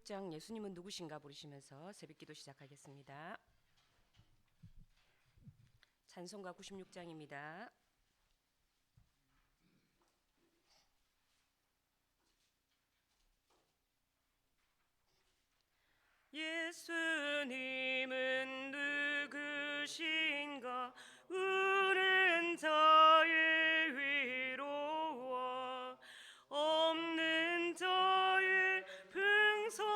96장 예수님은 누구신가 부르시면서 새벽기도 시작하겠습니다. 찬송가 96장입니다. 예수님은 누구신가 우는 자의 위로와 없는 자의 풍성이며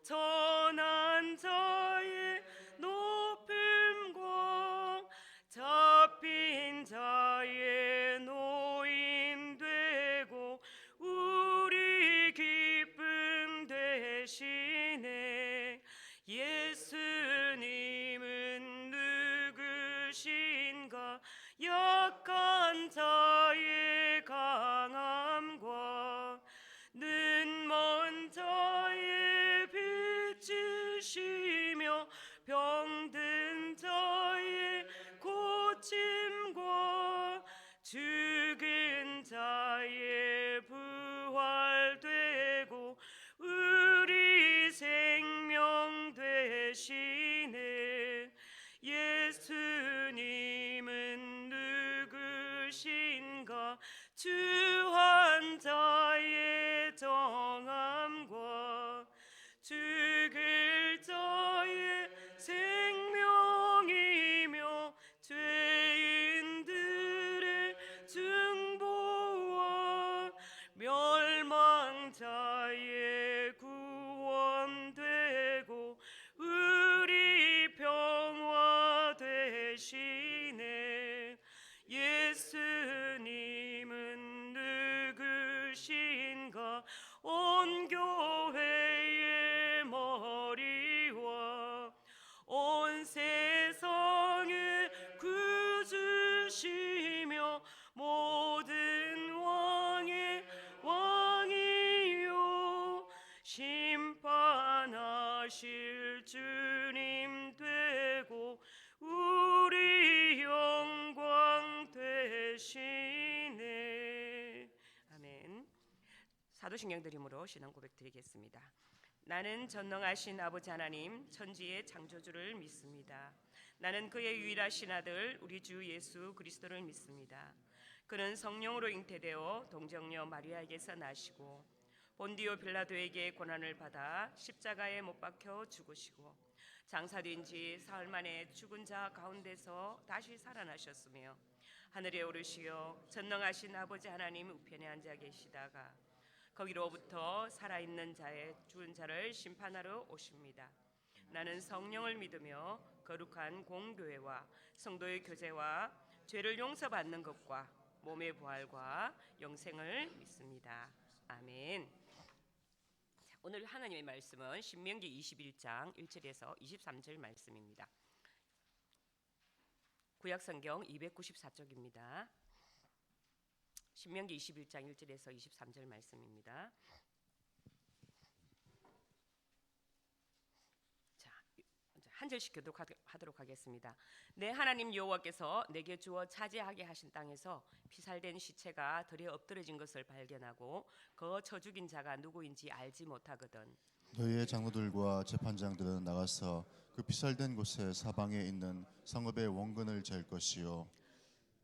전한 자의 높임과 잡힌 자의 노임 되고 우리 기쁨 되시네. 예수님은 누구신가 약한 자의 강함과 눈먼 자의 빛이시며 병든 자의 고침과 죽은 자의 부활되고 우리 생명 되시네. 예수님은 누구신가 주한 자의 정함과 죽을 자의 생명이며 죄인들의 중보와 멸망자의 구원되고 우리 평화 되시네. 예수님은 누구신가 온 교회의 머리와 온 세상의 구주시며 모든 왕의 왕이요 심판하실 주님 되고 우리 영광 되시네. 아멘. 사도신경 드림으로 신앙 고백 드리겠습니다. 나는 전능하신 아버지 하나님 천지의 창조주를 믿습니다. 나는 그의 유일하신 아들 우리 주 예수 그리스도를 믿습니다. 그는 성령으로 잉태되어 동정녀 마리아에게서 나시고 본디오 빌라도에게 고난을 받아 십자가에 못 박혀 죽으시고 장사된 지 사흘 만에 죽은 자 가운데서 다시 살아나셨으며 하늘에 오르시어 전능하신 아버지 하나님 우편에 앉아 계시다가 거기로부터 살아있는 자의 죽은 자를 심판하러 오십니다. 나는 성령을 믿으며 거룩한 공교회와 성도의 교제와 죄를 용서받는 것과 몸의 부활과 영생을 믿습니다. 아멘. 오늘 하나님의 말씀은 신명기 21장 1절에서 23절 말씀입니다. 구약성경 294쪽입니다. 신명기 21장 1절에서 23절 말씀입니다. 자, 한 절씩 교독하도록 하겠습니다. 내 하나님 여호와께서 내게 주어 차지하게 하신 땅에서 피살된 시체가 들에 엎드러진 것을 발견하고 그 쳐 죽인 자가 누구인지 알지 못하거든. 너희의 장로들과 재판장들은 나가서 그 피살된 곳의 사방에 있는 성읍의 원근을 잴 것이요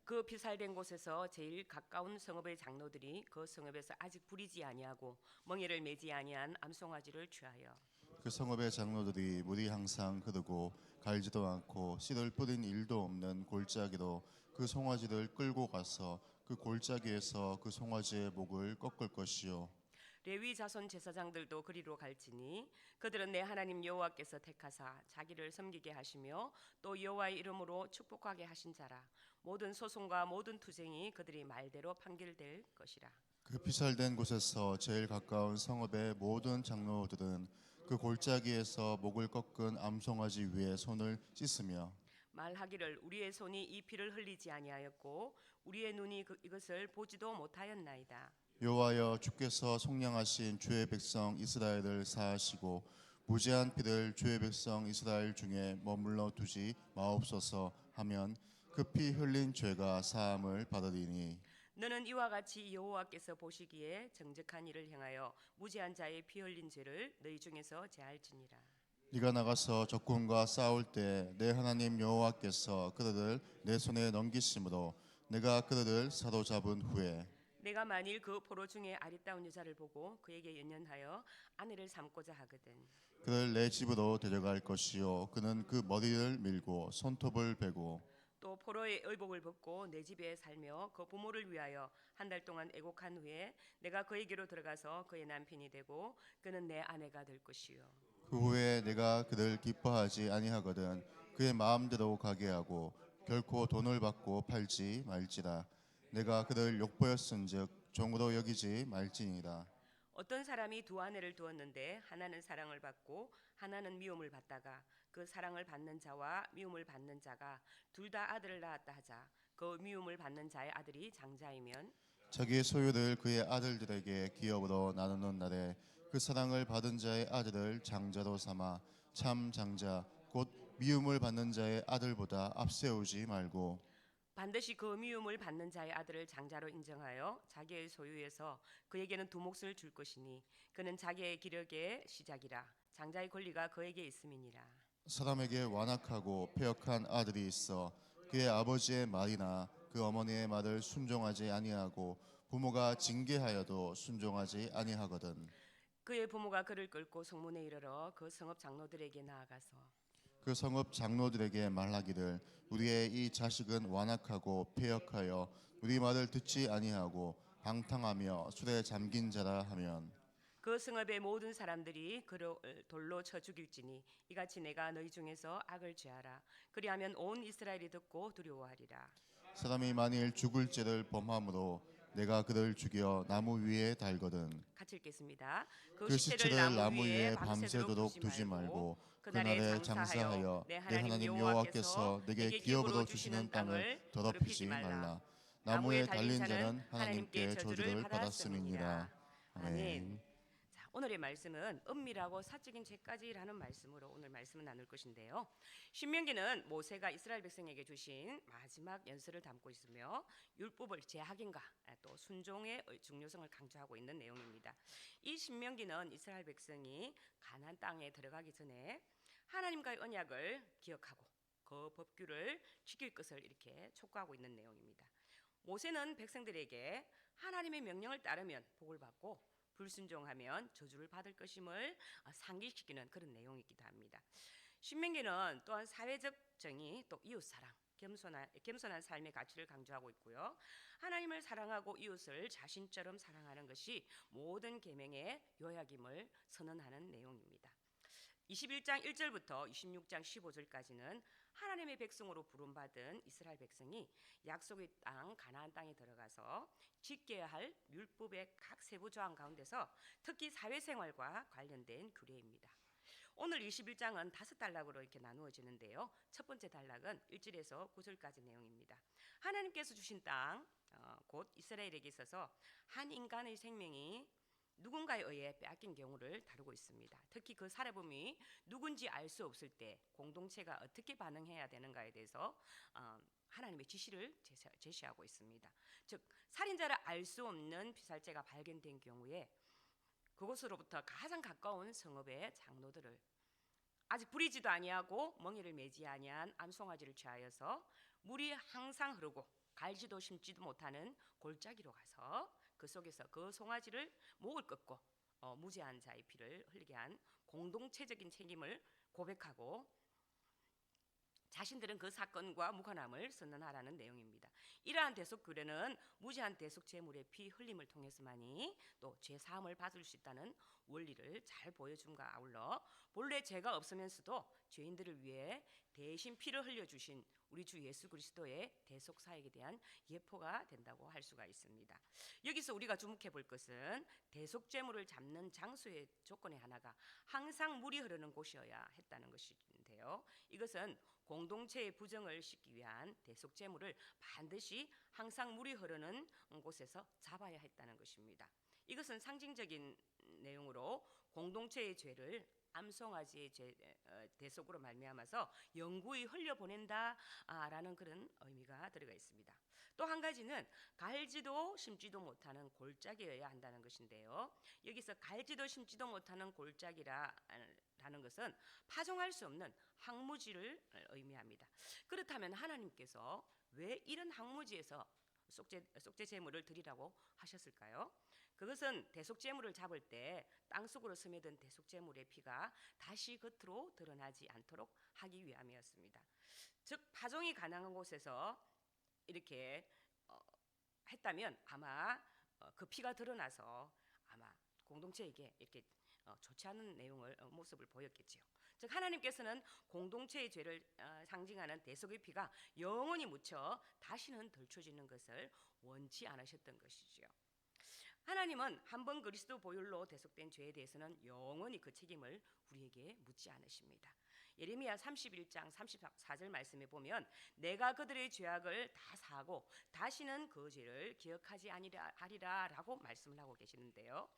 그 피살된 곳에서 제일 가까운 성읍의 장로들이 그 성읍에서 아직 부리지 아니하고 멍에를 매지 아니한 암송아지를 취하여 그 성읍의 장로들이 물이 항상 흐르고 갈지도 않고 씨를 뿌린 일도 없는 골짜기로 그 송아지를 끌고 가서 그 골짜기에서 그 송아지의 목을 꺾을 것이요 레위 자손 제사장들도 그리로 갈지니 그들은 내 하나님 여호와께서 택하사 자기를 섬기게 하시며 또 여호와의 이름으로 축복하게 하신 자라. 모든 소송과 모든 투쟁이 그들이 말대로 판결될 것이라. 그 피살된 곳에서 제일 가까운 성읍의 모든 장로들은 그 골짜기에서 목을 꺾은 암송아지 위에 손을 씻으며 말하기를 우리의 손이 이 피를 흘리지 아니하였고 우리의 눈이 이것을 보지도 못하였나이다. 여호와여 주께서 속량하신 주의 백성 이스라엘을 사하시고 무죄한 피를 주의 백성 이스라엘 중에 머물러 두지 마옵소서 하면 그 피 흘린 죄가 사함을 받으리니 너는 이와 같이 여호와께서 보시기에 정직한 일을 행하여 무지한 자의 피 흘린 죄를 너희 중에서 제할지니라. 네가 나가서 적군과 싸울 때 내 하나님 여호와께서 그들을 내 손에 넘기심으로 내가 그들을 사로잡은 후에 내가 만일 그 포로 중에 아리따운 여자를 보고 그에게 연연하여 아내를 삼고자 하거든 그를 내 집으로 데려갈 것이요 그는 그 머리를 밀고 손톱을 베고 또 포로의 의복을 벗고 내 집에 살며 그 부모를 위하여 한 달 동안 애곡한 후에 내가 그에게로 들어가서 그의 남편이 되고 그는 내 아내가 될 것이요 그 후에 내가 그를 기뻐하지 아니하거든 그의 마음대로 가게 하고 결코 돈을 받고 팔지 말지라 내가 그를 욕보였은즉 종으로 여기지 말지니라. 어떤 사람이 두 아내를 두었는데 하나는 사랑을 받고 하나는 미움을 받다가 그 사랑을 받는 자와 미움을 받는 자가 둘 다 아들을 낳았다 하자 그 미움을 받는 자의 아들이 장자이면 자기의 소유를 그의 아들들에게 기업으로 나누는 날에 그 사랑을 받은 자의 아들을 장자로 삼아 참 장자 곧 미움을 받는 자의 아들보다 앞세우지 말고 반드시 그 미움을 받는 자의 아들을 장자로 인정하여 자기의 소유에서 그에게는 두 몫을 줄 것이니 그는 자기의 기력의 시작이라 장자의 권리가 그에게 있음이니라. 사람에게 완악하고 패역한 아들이 있어 그의 아버지의 말이나 그 어머니의 말을 순종하지 아니하고 부모가 징계하여도 순종하지 아니하거든. 그의 부모가 그를 끌고 성문에 이르러 그 성읍 장로들에게 나아가서 그 성읍 장로들에게 말하기를 우리의 이 자식은 완악하고 패역하여 우리 말을 듣지 아니하고 방탕하며 술에 잠긴 자라 하면 그 성읍의 모든 사람들이 그를 돌로 쳐 죽일지니 이같이 내가 너희 중에서 악을 죄하라. 그리하면 온 이스라엘이 듣고 두려워하리라. 사람이 만일 죽을 죄를 범함으로 내가 그를 죽여 나무 위에 달거든. 같이 읽겠습니다. 그 그 시체를 시체를 나무 위에 밤새도록 두지 말고 그날에 그날에 장사하여 장사하여 내 내 하나님 하나님 여호와께서 여호와께서 내게 내게 기업으로 주시는 주시는 땅을 더럽히지 말라. 나무에 나무에 달린 달린 자는 자는 하나님께 저주를 받았음이니라. 아멘. 아멘. 자, 오늘의 말씀은 은밀하고 사적인 죄까지라는 말씀으로 오늘 말씀을 나눌 것인데요. 신명기는 모세가 이스라엘 백성에게 주신 마지막 연설을 담고 있으며 율법을 제하긴과 또 순종의 중요성을 강조하고 있는 내용입니다. 이 신명기는 이스라엘 백성이 가나안 땅에 들어가기 전에 하나님과의 언약을 기억하고 그 법규를 지킬 것을 이렇게 촉구하고 있는 내용입니다. 모세는 백성들에게 하나님의 명령을 따르면 복을 받고 불순종하면 저주를 받을 것임을 상기시키는 그런 내용이기도 합니다. 신명기는 또한 사회적 정의 또 이웃사랑 겸손한 삶의 가치를 강조하고 있고요. 하나님을 사랑하고 이웃을 자신처럼 사랑하는 것이 모든 계명의 요약임을 선언하는 내용입니다. 21장 1절부터 26장 15절까지는 하나님의 백성으로 부름받은 이스라엘 백성이 약속의 땅 가나안 땅에 들어가서 지켜야 할 율법의 각 세부 조항 가운데서 특히 사회생활과 관련된 규례입니다. 오늘 21장은 5단락으로 이렇게 나누어지는데요. 첫 번째 단락은 1절에서 9절까지 내용입니다. 하나님께서 주신 땅, 곧 이스라엘에게 있어서 한 인간의 생명이 누군가에 의해 빼앗긴 경우를 다루고 있습니다. 특히 그 살해범이 누군지 알 수 없을 때 공동체가 어떻게 반응해야 되는가에 대해서 하나님의 지시를 제시하고 있습니다. 즉 살인자를 알 수 없는 피살자가 발견된 경우에 그곳으로부터 가장 가까운 성읍의 장로들을 아직 부리지도 아니하고 멍에를 매지 아니한 암송아지를 취하여서 물이 항상 흐르고 갈지도 심지도 못하는 골짜기로 가서 그 속에서 그 송아지를 목을 끊고 무죄한 자의 피를 흘리게 한 공동체적인 책임을 고백하고 자신들은 그 사건과 무관함을 선언하라는 내용입니다. 이러한 대속 규례는 무죄한 대속 제물의 피 흘림을 통해서만이 또 죄 사함을 받을 수 있다는 원리를 잘 보여줌과 아울러 본래 죄가 없으면서도 죄인들을 위해 대신 피를 흘려주신 우리 주 예수 그리스도의 대속 사역에 대한 예포가 된다고 할 수가 있습니다. 여기서 우리가 주목해 볼 것은 대속 제물을 잡는 장소의 조건의 하나가 항상 물이 흐르는 곳이어야 했다는 것인데요. 이것은 공동체의 부정을 씻기 위한 대속 제물을 반드시 항상 물이 흐르는 곳에서 잡아야 했다는 것입니다. 이것은 상징적인 내용으로 공동체의 죄를 암송아지의 대속으로 말미암아서 영구히 흘려보낸다라는 그런 의미가 들어가 있습니다. 또 한 가지는 갈지도 심지도 못하는 골짜기여야 한다는 것인데요. 여기서 갈지도 심지도 못하는 골짜기라는 것은 파종할 수 없는 황무지를 의미합니다. 그렇다면 하나님께서 왜 이런 황무지에서 속죄 제물을 드리라고 하셨을까요? 그것은 대속 제물을 잡을 때 땅속으로 스며든 대속 제물의 피가 다시 겉으로 드러나지 않도록 하기 위함이었습니다. 즉 파종이 가능한 곳에서 이렇게 했다면 아마 그 피가 드러나서 아마 공동체에게 이렇게 좋지 않은 내용을 모습을 보였겠지요. 즉 하나님께서는 공동체의 죄를 상징하는 대속의 피가 영원히 묻혀 다시는 덜쳐지는 것을 원치 않으셨던 것이지요. 하나님은 한 번 그리스도 보혈로 대속된 죄에 대해서는 영원히 그 책임을 우리에게 묻지 않으십니다. 예레미야 31장 34절 말씀에 보면 내가 그들의 죄악을 다 사하고 다시는 그 죄를 기억하지 아니하리라라고 말씀을 하고 계시는데요.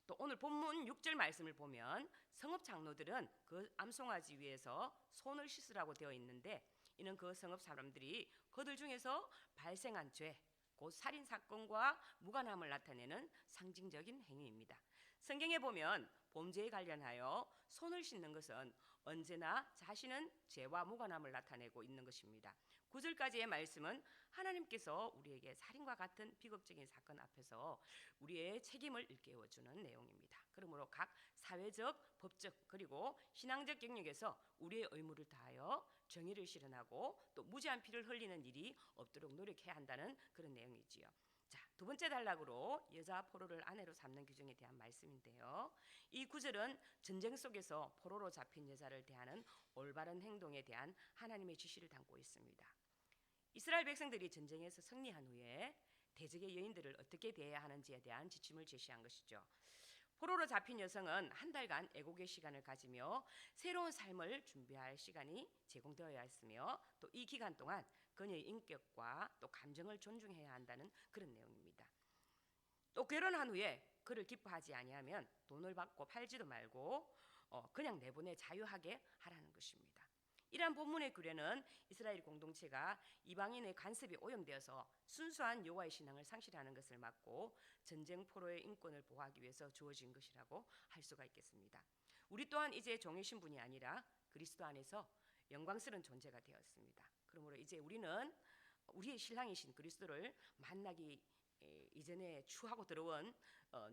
또 오늘 본문 6절 말씀을 보면 성읍 장로들은 그 암송아지 위에서 손을 씻으라고 되어 있는데 이는 그 성읍 사람들이 그들 중에서 발생한 죄, 곧 살인 사건과 무관함을 나타내는 상징적인 행위입니다. 성경에 보면 범죄에 관련하여 손을 씻는 것은 언제나 자신은 죄와 무관함을 나타내고 있는 것입니다. 9절까지의 말씀은 하나님께서 우리에게 살인과 같은 비극적인 사건 앞에서 우리의 책임을 일깨워주는 내용입니다. 그러므로 각 사회적, 법적 그리고 신앙적 영역에서 우리의 의무를 다하여 정의를 실현하고 또 무지한 피를 흘리는 일이 없도록 노력해야 한다는 그런 내용이지요. 자, 두 번째 단락으로 여자 포로를 아내로 삼는 규정에 대한 말씀인데요. 이 구절은 전쟁 속에서 포로로 잡힌 여자를 대하는 올바른 행동에 대한 하나님의 지시를 담고 있습니다. 이스라엘 백성들이 전쟁에서 승리한 후에 대적의 여인들을 어떻게 대해야 하는지에 대한 지침을 제시한 것이죠. 포로로 잡힌 여성은 한 달간 애국의 시간을 가지며 새로운 삶을 준비할 시간이 제공되어야 했으며 또 이 기간 동안 그녀의 인격과 또 감정을 존중해야 한다는 그런 내용입니다. 또 결혼한 후에 그를 기뻐하지 아니하면 돈을 받고 팔지도 말고 그냥 내보내 자유하게 하라는 것입니다. 이러한 본문의 규례는 이스라엘 공동체가 이방인의 간섭이 오염되어서 순수한 여호와의 신앙을 상실하는 것을 막고 전쟁 포로의 인권을 보호하기 위해서 주어진 것이라고 할 수가 있겠습니다. 우리 또한 이제 종의 신분이 아니라 그리스도 안에서 영광스러운 존재가 되었습니다. 그러므로 이제 우리는 우리의 신랑이신 그리스도를 만나기 이전에 추하고 들어온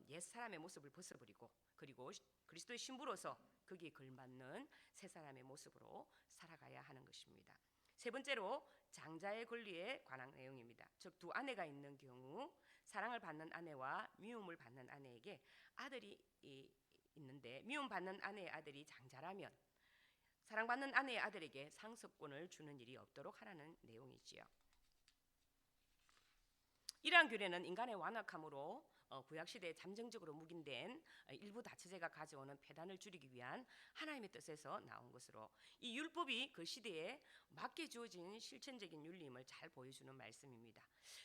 옛 사람의 모습을 벗어버리고 그리고 그리스도의 신부로서 거기에 걸맞는 새 사람의 모습으로 살아가야 하는 것입니다. 세 번째로 장자의 권리에 관한 내용입니다. 즉 두 아내가 있는 경우 사랑을 받는 아내와 미움을 받는 아내에게 아들이 있는데 미움받는 아내의 아들이 장자라면 사랑받는 아내의 아들에게 상속권을 주는 일이 없도록 하라는 내용이지요. 이러한 규례는 인간의 완악함으로 구약시대에 잠정적으로 묵인된 일부 다처제가 가져오는 폐단을 줄이기 위한 하나님의 뜻에서 나온 것으로 이 율법이 그 시대에 맞게 주어진 실천적인 윤리임을 잘 보여주는 말씀입니다.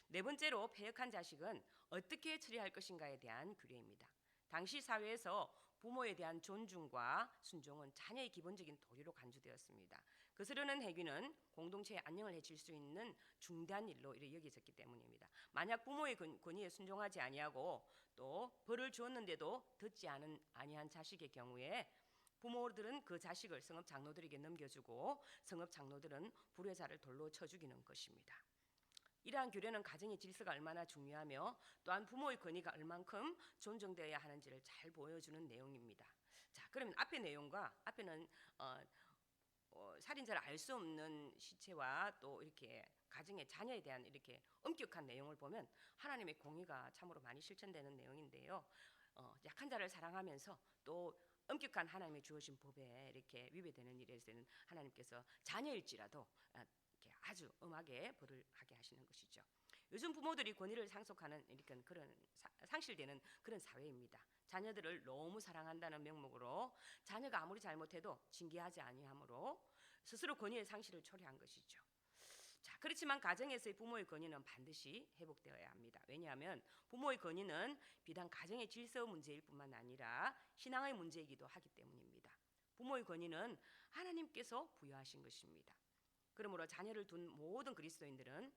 네 번째로 패역한 자식은 어떻게 처리할 것인가에 대한 규례입니다. 당시 사회에서 부모에 대한 존중과 순종은 자녀의 기본적인 도리로 간주되었습니다. 거스르는 행위는 공동체의 안녕을 해칠 수 있는 중대한 일로 이렇게 여겨졌기 때문입니다. 만약 부모의 권위에 순종하지 아니하고 또 벌을 주었는데도 듣지 아니한 자식의 경우에 부모들은 그 자식을 성읍 장로들에게 넘겨주고 성읍 장로들은 불효자를 돌로 쳐 죽이는 것입니다. 이러한 규례는 가정의 질서가 얼마나 중요하며 또한 부모의 권위가 얼만큼 존중되어야 하는지를 잘 보여주는 내용입니다. 자, 그러면 앞의 내용과 앞에는 살인자를 알 수 없는 시체와 또 이렇게 가정의 자녀에 대한 이렇게 엄격한 내용을 보면 하나님의 공의가 참으로 많이 실천되는 내용인데요. 약한 자를 사랑하면서 또 엄격한 하나님의 주어진 법에 이렇게 위배되는 일에서는 하나님께서 자녀일지라도 이렇게 아주 엄하게 벌을 하게 하시는 것이죠. 요즘 부모들이 권위를 상속하는 이렇게 그런 상실되는 그런 사회입니다. 자녀들을 너무 사랑한다는 명목으로 자녀가 아무리 잘못해도 징계하지 아니하므로 스스로 권위의 상실을 초래한 것이죠. 자, 그렇지만 가정에서의 부모의 권위는 반드시 회복되어야 합니다. 왜냐하면 부모의 권위는 비단 가정의 질서 문제일 뿐만 아니라 신앙의 문제이기도 하기 때문입니다. 부모의 권위는 하나님께서 부여하신 것입니다. 그러므로 자녀를 둔 모든 그리스도인들은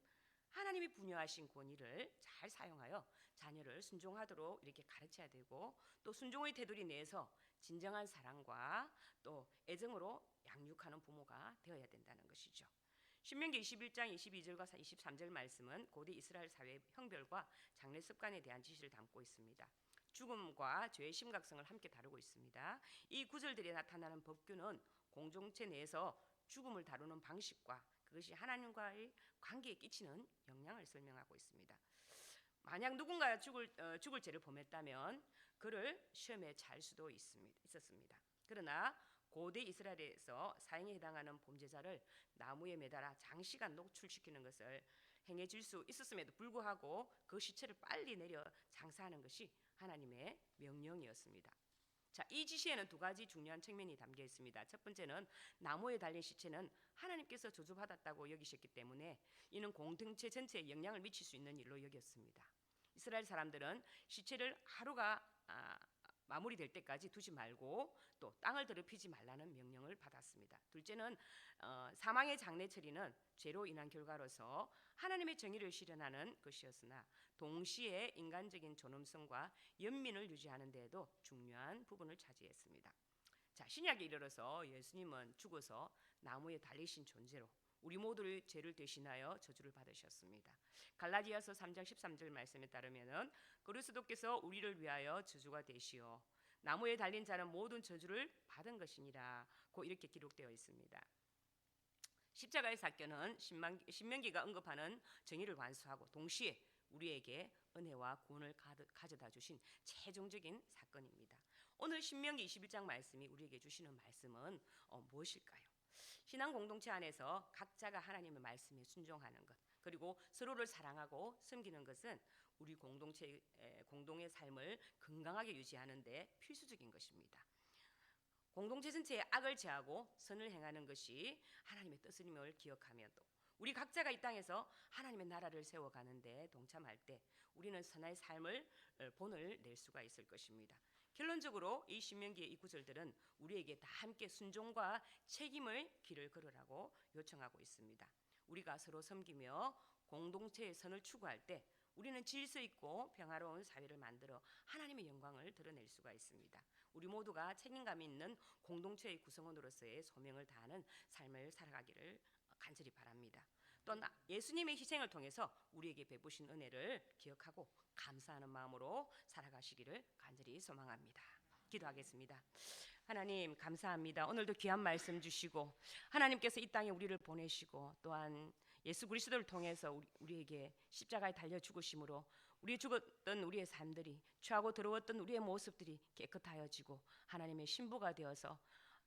하나님이 부여하신 권위를 잘 사용하여 자녀를 순종하도록 이렇게 가르쳐야 되고, 또 순종의 테두리 내에서 진정한 사랑과 또 애정으로 양육하는 부모가 되어야 된다는 것이죠. 신명기 21장 22절과 23절 말씀은 고대 이스라엘 사회의 형벌과 장래 습관에 대한 지시를 담고 있습니다. 죽음과 죄의 심각성을 함께 다루고 있습니다. 이 구절들에 나타나는 법규는 공동체 내에서 죽음을 다루는 방식과 그것이 하나님과의 관계에 끼치는 영향을 설명하고 있습니다. 만약 누군가 죽을 죄를 범했다면 그를 시험에 잘 수도 있었습니다. 그러나 고대 이스라엘에서 사형에 해당하는 범죄자를 나무에 매달아 장시간 노출시키는 것을 행해질 수 있었음에도 불구하고 그 시체를 빨리 내려 장사하는 것이 하나님의 명령이었습니다. 자, 이 지시에는 두 가지 중요한 측면이 담겨 있습니다. 첫 번째는 나무에 달린 시체는 하나님께서 저주받았다고 여기셨기 때문에 이는 공동체 전체에 영향을 미칠 수 있는 일로 여겼습니다. 이스라엘 사람들은 시체를 하루가 마무리될 때까지 두지 말고 또 땅을 더럽히지 말라는 명령을 받았습니다. 둘째는 사망의 장례 처리는 죄로 인한 결과로서 하나님의 정의를 실현하는 것이었으나 동시에 인간적인 존엄성과 연민을 유지하는 데에도 중요한 부분을 차지했습니다. 자, 신약에 이르러서 예수님은 죽어서 나무에 달리신 존재로 우리 모두의 죄를 대신하여 저주를 받으셨습니다. 갈라디아서 3장 13절 말씀에 따르면은 그리스도께서 우리를 위하여 저주가 되시어 나무에 달린 자는 모든 저주를 받은 것이니라고 이렇게 기록되어 있습니다. 십자가의 사건은 신명기가 언급하는 정의를 완수하고 동시에 우리에게 은혜와 구원을 가져다 주신 최종적인 사건입니다. 오늘 신명기 21장 말씀이 우리에게 주시는 말씀은 무엇일까요? 신앙 공동체 안에서 각자가 하나님의 말씀에 순종하는 것, 그리고 서로를 사랑하고 섬기는 것은 우리 공동의 삶을 건강하게 유지하는 데 필수적인 것입니다. 공동체 전체의 악을 제하고 선을 행하는 것이 하나님의 뜻임을 기억하며 또 우리 각자가 이 땅에서 하나님의 나라를 세워가는데 동참할 때 우리는 선한 삶을 본을 낼 수가 있을 것입니다. 결론적으로 이 신명기의 이 구절들은 우리에게 다 함께 순종과 책임을 길을 걸으라고 요청하고 있습니다. 우리가 서로 섬기며 공동체의 선을 추구할 때 우리는 질서 있고 평화로운 사회를 만들어 하나님의 영광을 드러낼 수가 있습니다. 우리 모두가 책임감 있는 공동체의 구성원으로서의 소명을 다하는 삶을 살아가기를 간절히 바랍니다. 또 예수님의 희생을 통해서 우리에게 베푸신 은혜를 기억하고 감사하는 마음으로 살아가시기를 간절히 소망합니다. 기도하겠습니다. 하나님 감사합니다. 오늘도 귀한 말씀 주시고 하나님께서 이 땅에 우리를 보내시고 또한 예수 그리스도를 통해서 우리에게 십자가에 달려 죽으심으로 우리 죽었던 우리의 삶들이 취하고 더러웠던 우리의 모습들이 깨끗하여지고 하나님의 신부가 되어서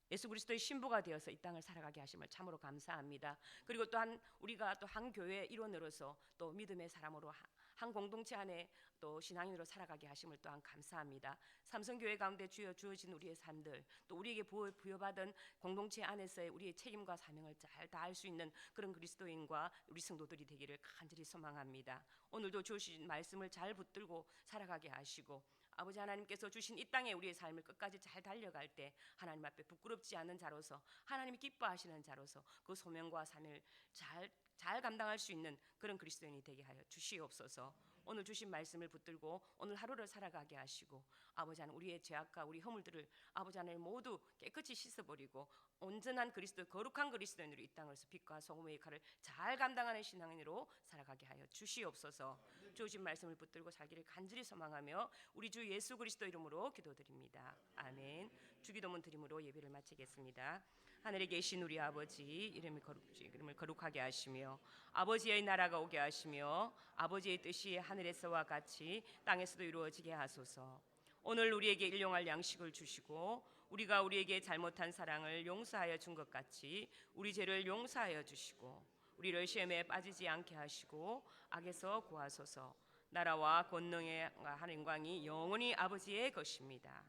예수 그리스도의 신부가 되어서 이 땅을 살아가게 하심을 참으로 감사합니다. 그리고 또한 우리가 또 한 교회의 일원으로서 또 믿음의 사람으로 한 공동체 안에 또 신앙인으로 살아가게 하심을 또한 감사합니다. 삼성교회 가운데 주어진 우리의 삶들, 또 우리에게 부여받은 공동체 안에서의 우리의 책임과 사명을 잘 다할 수 있는 그런 그리스도인과 우리 성도들이 되기를 간절히 소망합니다. 오늘도 주신 말씀을 잘 붙들고 살아가게 하시고 아버지 하나님께서 주신 이 땅에 우리의 삶을 끝까지 잘 달려갈 때 하나님 앞에 부끄럽지 않은 자로서 하나님이 기뻐하시는 자로서 그 소명과 삶을 잘 감당할 수 있는 그런 그리스도인이 되게 하여 주시옵소서. 오늘 주신 말씀을 붙들고 오늘 하루를 살아가게 하시고 아버지 하나님 우리의 죄악과 우리 허물들을 아버지 하나님 모두 깨끗이 씻어버리고 온전한 그리스도 거룩한 그리스도인으로 이 땅에서 빛과 소금의 역할을 잘 감당하는 신앙인으로 살아가게 하여 주시옵소서. 주신 말씀을 붙들고 살기를 간절히 소망하며 우리 주 예수 그리스도 이름으로 기도드립니다. 아멘. 주기도문 드림으로 예배를 마치겠습니다. 하늘에 계신 우리 아버지 이름을 거룩하게 하시며 아버지의 나라가 오게 하시며 아버지의 뜻이 하늘에서와 같이 땅에서도 이루어지게 하소서. 오늘 우리에게 일용할 양식을 주시고 우리가 우리에게 잘못한 사랑을 용서하여 준 것 같이 우리 죄를 용서하여 주시고 우리를 시험에 빠지지 않게 하시고 악에서 구하소서. 나라와 권능의 영광이 영원히 아버지의 것입니다.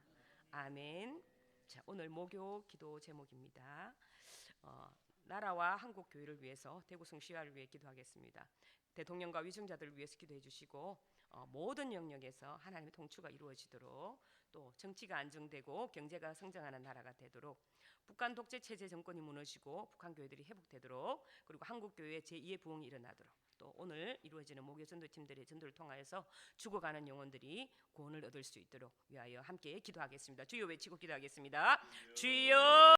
아멘. 자, 오늘 목요 기도 제목입니다. 나라와 한국 교회를 위해서 대구성 시화를 위해 기도하겠습니다. 대통령과 위증자들을 위해서 기도해 주시고 모든 영역에서 하나님의 통치가 이루어지도록 또 정치가 안정되고 경제가 성장하는 나라가 되도록, 북한 독재 체제 정권이 무너지고 북한 교회들이 회복되도록, 그리고 한국 교회의 제2의 부흥이 일어나도록, 또 오늘 이루어지는 목요 전도팀들의 전도를 통하여서 죽어가는 영혼들이 구원을 얻을 수 있도록 위하여 함께 기도하겠습니다. 주여 외치고 기도하겠습니다. 주여.